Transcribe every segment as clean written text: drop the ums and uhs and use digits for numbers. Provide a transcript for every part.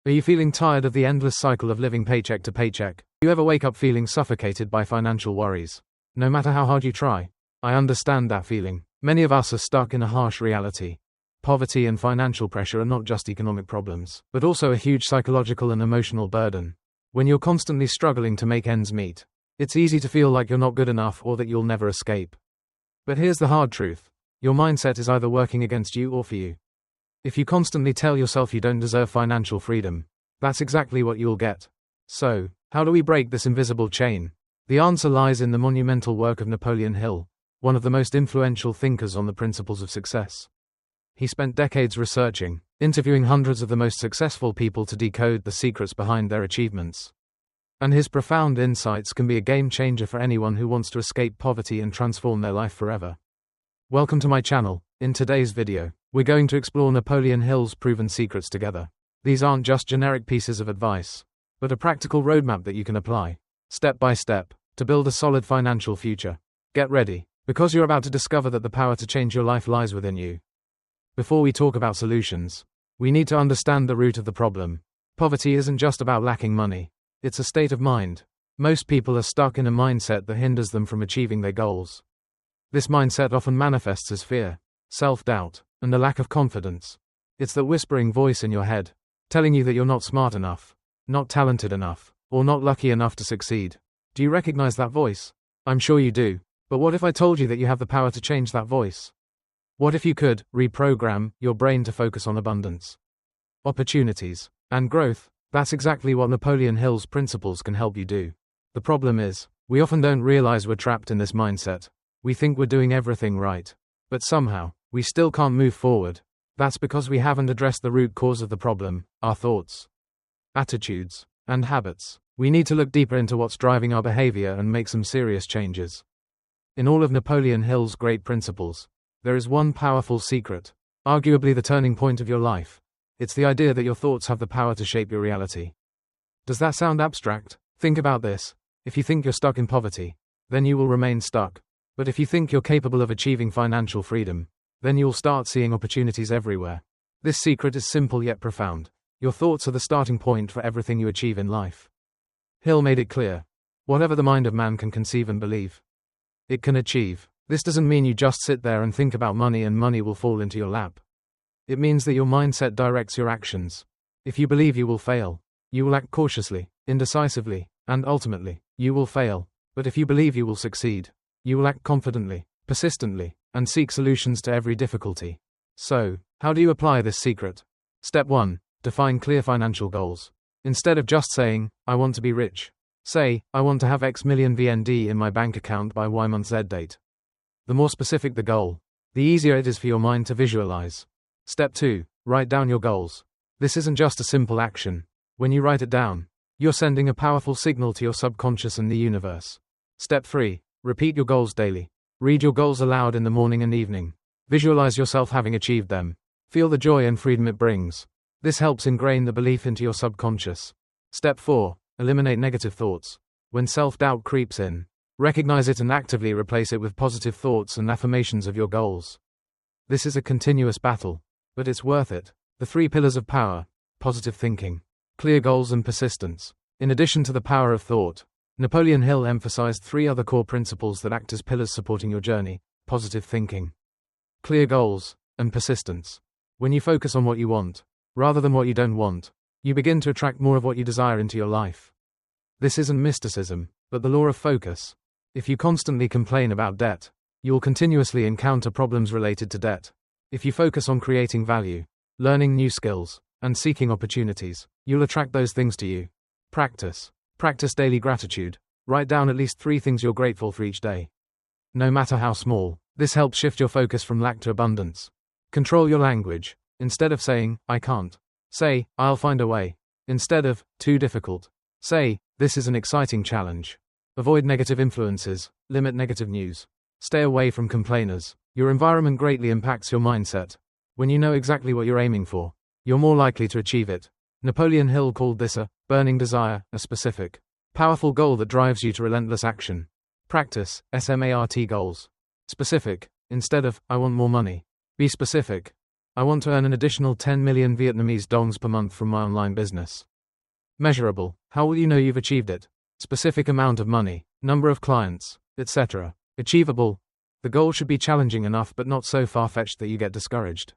Are you feeling tired of the endless cycle of living paycheck to paycheck? Do you ever wake up feeling suffocated by financial worries? No matter how hard you try, I understand that feeling. Many of us are stuck in a harsh reality. Poverty and financial pressure are not just economic problems, but also a huge psychological and emotional burden. When you're constantly struggling to make ends meet, it's easy to feel like you're not good enough or that you'll never escape. But here's the hard truth. Your mindset is either working against you or for you. If you constantly tell yourself you don't deserve financial freedom, that's exactly what you'll get. So, how do we break this invisible chain? The answer lies in the monumental work of Napoleon Hill, one of the most influential thinkers on the principles of success. He spent decades researching, interviewing hundreds of the most successful people to decode the secrets behind their achievements. And his profound insights can be a game changer for anyone who wants to escape poverty and transform their life forever. Welcome to my channel. In today's video, we're going to explore Napoleon Hill's proven secrets together. These aren't just generic pieces of advice, but a practical roadmap that you can apply, step by step, to build a solid financial future. Get ready, because you're about to discover that the power to change your life lies within you. Before we talk about solutions, we need to understand the root of the problem. Poverty isn't just about lacking money, it's a state of mind. Most people are stuck in a mindset that hinders them from achieving their goals. This mindset often manifests as fear, self-doubt, and a lack of confidence. It's the whispering voice in your head, telling you that you're not smart enough, not talented enough, or not lucky enough to succeed. Do you recognize that voice? I'm sure you do. But what if I told you that you have the power to change that voice? What if you could reprogram your brain to focus on abundance, opportunities, and growth? That's exactly what Napoleon Hill's principles can help you do. The problem is, we often don't realize we're trapped in this mindset. We think we're doing everything right, but somehow, we still can't move forward. That's because we haven't addressed the root cause of the problem, our thoughts, attitudes, and habits. We need to look deeper into what's driving our behavior and make some serious changes. In all of Napoleon Hill's great principles, there is one powerful secret, arguably the turning point of your life. It's the idea that your thoughts have the power to shape your reality. Does that sound abstract? Think about this. If you think you're stuck in poverty, then you will remain stuck. But if you think you're capable of achieving financial freedom, then you'll start seeing opportunities everywhere. This secret is simple yet profound. Your thoughts are the starting point for everything you achieve in life. Hill made it clear. Whatever the mind of man can conceive and believe, it can achieve. This doesn't mean you just sit there and think about money and money will fall into your lap. It means that your mindset directs your actions. If you believe you will fail, you will act cautiously, indecisively, and ultimately, you will fail. But if you believe you will succeed, you will act confidently, persistently, and seek solutions to every difficulty. So, how do you apply this secret? Step 1. Define clear financial goals. Instead of just saying, I want to be rich, say, I want to have X million VND in my bank account by Y month Z date. The more specific the goal, the easier it is for your mind to visualize. Step 2. Write down your goals. This isn't just a simple action. When you write it down, you're sending a powerful signal to your subconscious and the universe. Step 3. Repeat your goals daily. Read your goals aloud in the morning and evening. Visualize yourself having achieved them. Feel the joy and freedom it brings. This helps ingrain the belief into your subconscious. Step 4. Eliminate negative thoughts. When self-doubt creeps in, recognize it and actively replace it with positive thoughts and affirmations of your goals. This is a continuous battle, but it's worth it. The 3 pillars of power: positive thinking, clear goals, and persistence. In addition to the power of thought, Napoleon Hill emphasized 3 other core principles that act as pillars supporting your journey: positive thinking, clear goals, and persistence. When you focus on what you want, rather than what you don't want, you begin to attract more of what you desire into your life. This isn't mysticism, but the law of focus. If you constantly complain about debt, you'll continuously encounter problems related to debt. If you focus on creating value, learning new skills, and seeking opportunities, you'll attract those things to you. Practice. Practice daily gratitude. Write down at least 3 things you're grateful for each day. No matter how small, this helps shift your focus from lack to abundance. Control your language. Instead of saying, I can't, say, I'll find a way. Instead of, too difficult, say, this is an exciting challenge. Avoid negative influences. Limit negative news. Stay away from complainers. Your environment greatly impacts your mindset. When you know exactly what you're aiming for, you're more likely to achieve it. Napoleon Hill called this a burning desire, a specific, powerful goal that drives you to relentless action. Practice SMART goals. Specific. Instead of, I want more money, be specific. I want to earn an additional 10 million Vietnamese dongs per month from my online business. Measurable. How will you know you've achieved it? Specific amount of money, number of clients, etc. Achievable. The goal should be challenging enough but not so far-fetched that you get discouraged.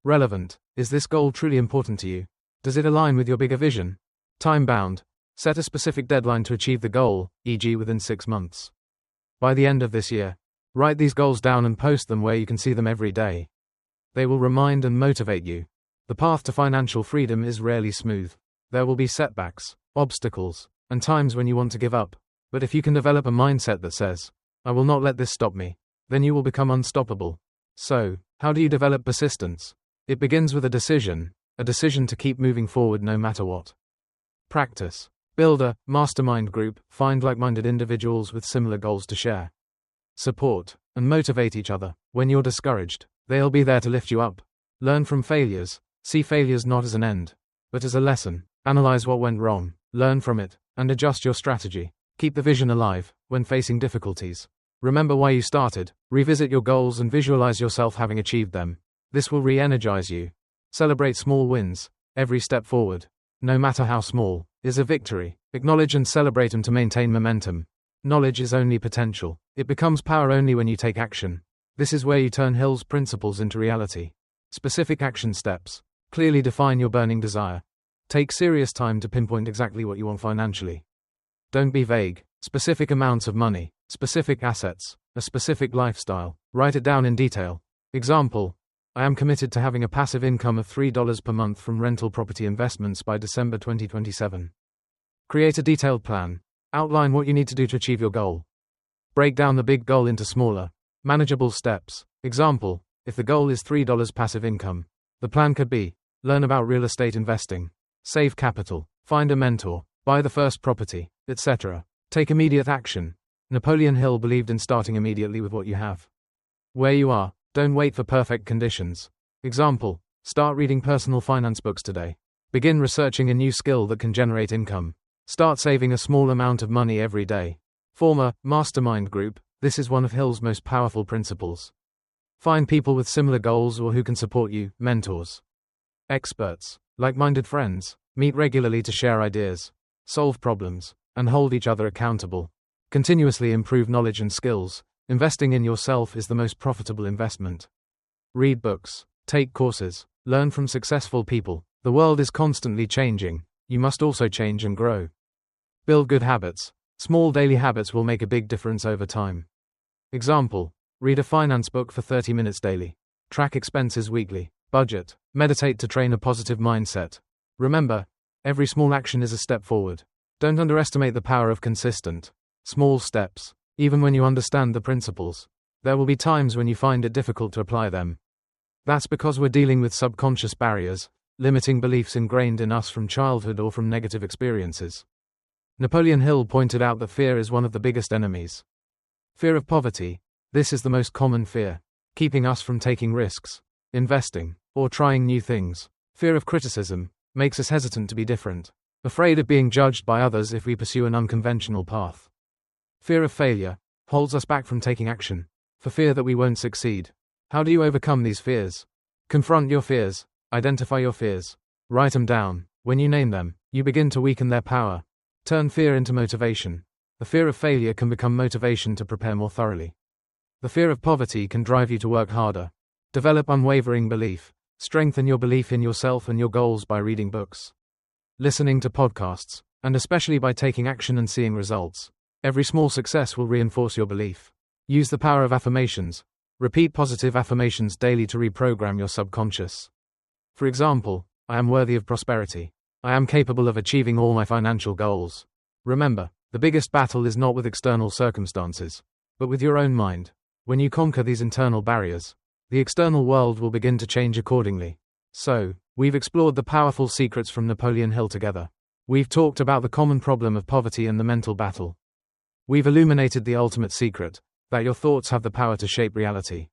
Relevant. Is this goal truly important to you? Does it align with your bigger vision? Time-bound. Set a specific deadline to achieve the goal, e.g. within 6 months. By the end of this year, write these goals down and post them where you can see them every day. They will remind and motivate you. The path to financial freedom is rarely smooth. There will be setbacks, obstacles, and times when you want to give up. But if you can develop a mindset that says, I will not let this stop me, then you will become unstoppable. So, how do you develop persistence? It begins with a decision to keep moving forward no matter what. Practice. Build a mastermind group, find like-minded individuals with similar goals to share. Support and motivate each other. When you're discouraged, they'll be there to lift you up. Learn from failures. See failures not as an end, but as a lesson. Analyze what went wrong, learn from it, and adjust your strategy. Keep the vision alive when facing difficulties. Remember why you started, revisit your goals and visualize yourself having achieved them. This will re-energize you. Celebrate small wins. Every step forward, no matter how small, is a victory. Acknowledge and celebrate them to maintain momentum. Knowledge is only potential. It becomes power only when you take action. This is where you turn Hill's principles into reality. Specific action steps. Clearly define your burning desire. Take serious time to pinpoint exactly what you want financially. Don't be vague. Specific amounts of money, specific assets, a specific lifestyle. Write it down in detail. Example: I am committed to having a passive income of $3 per month from rental property investments by December 2027. Create a detailed plan. Outline what you need to do to achieve your goal. Break down the big goal into smaller, manageable steps. Example: if the goal is $3 passive income, the plan could be: learn about real estate investing, save capital, find a mentor, buy the first property, etc. Take immediate action. Napoleon Hill believed in starting immediately with what you have. Where you are, don't wait for perfect conditions. Example: start reading personal finance books today. Begin researching a new skill that can generate income. Start saving a small amount of money every day. Form a mastermind group. This is one of Hill's most powerful principles. Find people with similar goals or who can support you, mentors, experts, like-minded friends. Meet regularly to share ideas, solve problems, and hold each other accountable. Continuously improve knowledge and skills. Investing in yourself is the most profitable investment. Read books, take courses, learn from successful people. The world is constantly changing. You must also change and grow. Build good habits. Small daily habits will make a big difference over time. Example: read a finance book for 30 minutes daily. Track expenses weekly. Budget. Meditate to train a positive mindset. Remember, every small action is a step forward. Don't underestimate the power of consistent, small steps. Even when you understand the principles, there will be times when you find it difficult to apply them. That's because we're dealing with subconscious barriers, limiting beliefs ingrained in us from childhood or from negative experiences. Napoleon Hill pointed out that fear is one of the biggest enemies. Fear of poverty. This is the most common fear, keeping us from taking risks, investing, or trying new things. Fear of criticism makes us hesitant to be different, afraid of being judged by others if we pursue an unconventional path. Fear of failure holds us back from taking action, for fear that we won't succeed. How do you overcome these fears? Confront your fears, identify your fears, write them down. When you name them, you begin to weaken their power. Turn fear into motivation. The fear of failure can become motivation to prepare more thoroughly. The fear of poverty can drive you to work harder. Develop unwavering belief. Strengthen your belief in yourself and your goals by reading books, listening to podcasts, and especially by taking action and seeing results. Every small success will reinforce your belief. Use the power of affirmations. Repeat positive affirmations daily to reprogram your subconscious. For example, I am worthy of prosperity. I am capable of achieving all my financial goals. Remember, the biggest battle is not with external circumstances, but with your own mind. When you conquer these internal barriers, the external world will begin to change accordingly. So, we've explored the powerful secrets from Napoleon Hill together. We've talked about the common problem of poverty and the mental battle. We've illuminated the ultimate secret, that your thoughts have the power to shape reality.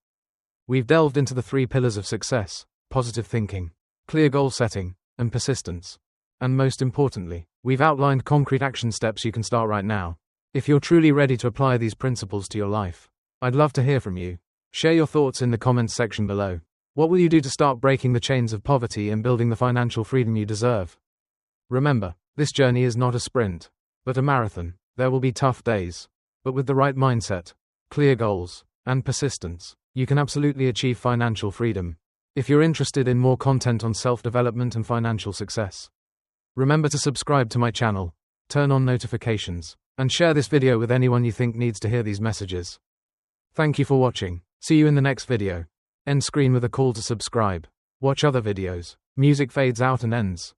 We've delved into the 3 pillars of success: positive thinking, clear goal setting, and persistence. And most importantly, we've outlined concrete action steps you can start right now. If you're truly ready to apply these principles to your life, I'd love to hear from you. Share your thoughts in the comments section below. What will you do to start breaking the chains of poverty and building the financial freedom you deserve? Remember, this journey is not a sprint, but a marathon. There will be tough days, but with the right mindset, clear goals, and persistence, you can absolutely achieve financial freedom. If you're interested in more content on self-development and financial success, remember to subscribe to my channel, turn on notifications, and share this video with anyone you think needs to hear these messages. Thank you for watching. See you in the next video. End screen with a call to subscribe. Watch other videos. Music fades out and ends.